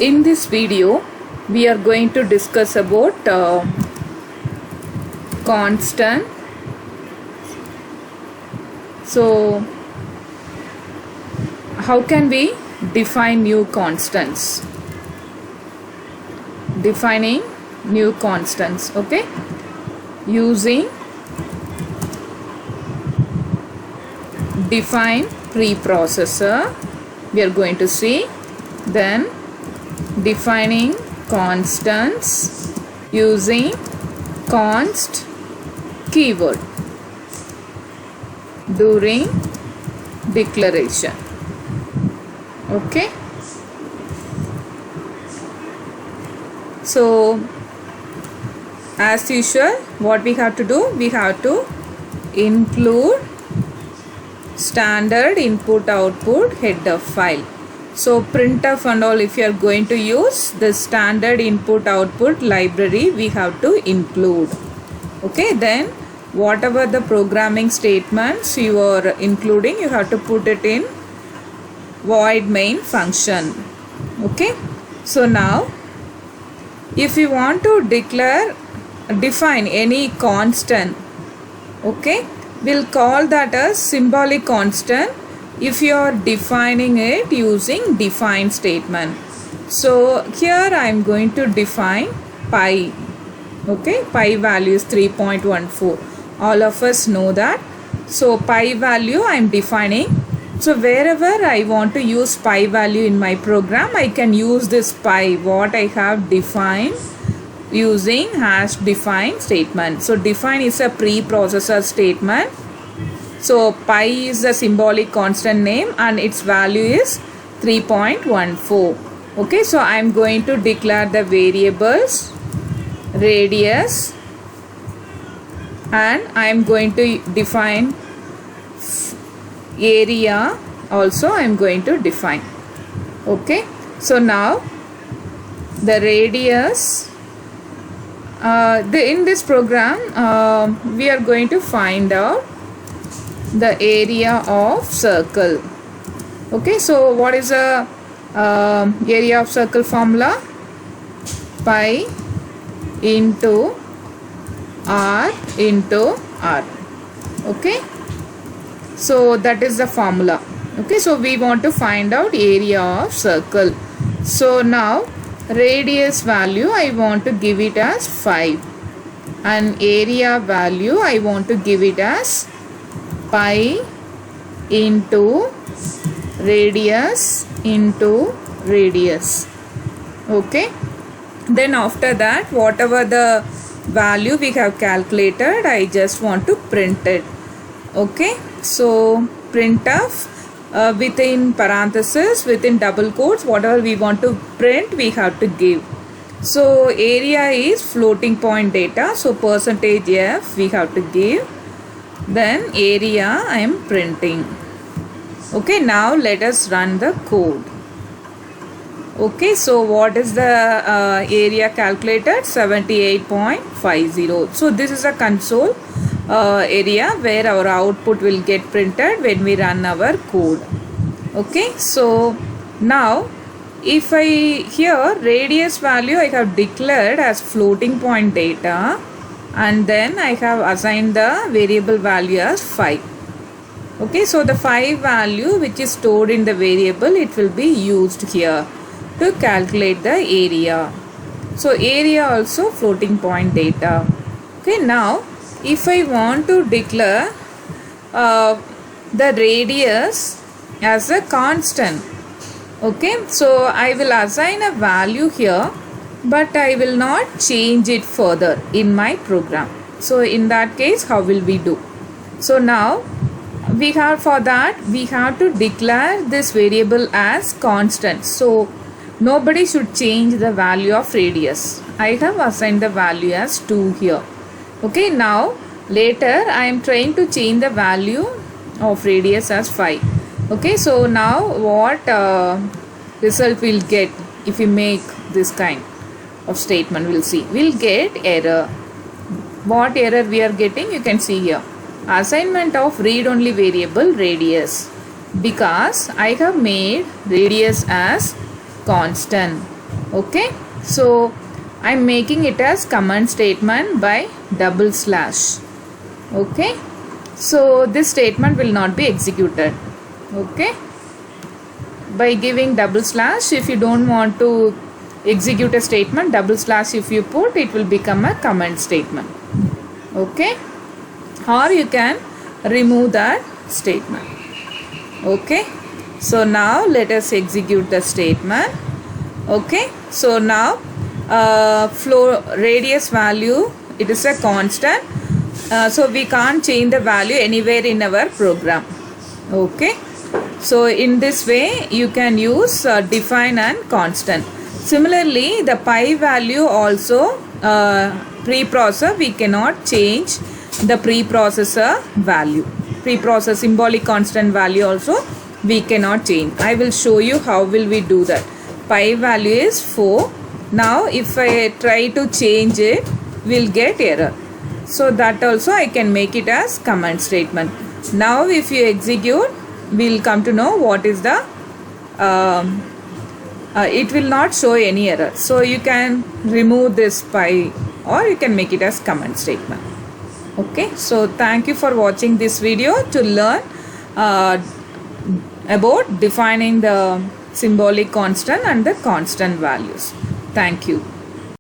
In this video we are going to discuss about constant. So how can we define new constants? Defining new constants, okay, using define preprocessor we are going to see. Then defining constants using const keyword during declaration. Okay, so as usual what we have to do, we have to include standard input output header file. So printf and all, if you are going to use the standard input output library, we have to include. Okay, then whatever the programming statements you are including, you have to put it in void main function. Okay, so now if you want to define any constant, okay, we'll call that as symbolic constant if you are defining it using define statement. So here I am going to define pi. Okay, pi value is 3.14. All of us know that. So pi value I am defining. So wherever I want to use pi value in my program, I can use this pi what I have defined using hash define statement. So define is a preprocessor statement. So pi is the symbolic constant name and its value is 3.14. Okay, so I am going to declare the variables radius and I am going to define area also. I am going to define. Okay, so now the radius in this program we are going to find out the area of circle. Okay, so what is the area of circle formula? Pi into r into r. Okay, so that is the formula. Okay, so we want to find out area of circle. So now radius value I want to give it as 5 and area value I want to give it as pi into radius into radius. Okay, then after that whatever the value we have calculated, I just want to print it. Okay, so printf within parenthesis, within double quotes, whatever we want to print we have to give. So area is floating point data, so %f we have to give. Then area I am printing. Okay, now let us run the code. Okay, so what is the area calculated? 78.50. So this is a console area where our output will get printed when we run our code. Okay, so now if I here radius value I have declared as floating point data and then I have assigned the variable value as 5. Okay, so the 5 value which is stored in the variable, it will be used here to calculate the area. So area also floating point data. Okay, now if I want to declare the radius as a constant, okay, so I will assign a value here but I will not change it further in my program. So in that case how will we do? So now we have, for that we have to declare this variable as constant. So nobody should change the value of radius. I have assigned the value as 2 here. Okay, now later I am trying to change the value of radius as 5. Okay, so now what result we'll get if we make this kind of statement? We'll see, we'll get error. What error we are getting? You can see here, assignment of read only variable radius, because I have made radius as constant. Okay, so I'm making it as comment statement by double slash. Okay, so this statement will not be executed. Okay, by giving double slash, if you don't want to execute a statement, double slash if you put, it will become a comment statement. Okay, or you can remove that statement. Okay, so now let us execute the statement. Okay, so now flow radius value, it is a constant, so we can't change the value anywhere in our program. Okay, so in this way you can use define and constant. Similarly, the pi value also, preprocessor, we cannot change the preprocessor value. Preprocessor symbolic constant value also we cannot change. I will show you how will we do that. Pi value is 4. Now if I try to change it, we'll get error. So that also I can make it as comment statement. Now if you execute, we'll come to know what is the it will not show any error. So you can remove this pi or you can make it as comment statement. Okay, so thank you for watching this video to learn about defining the symbolic constant and the constant values. Thank you.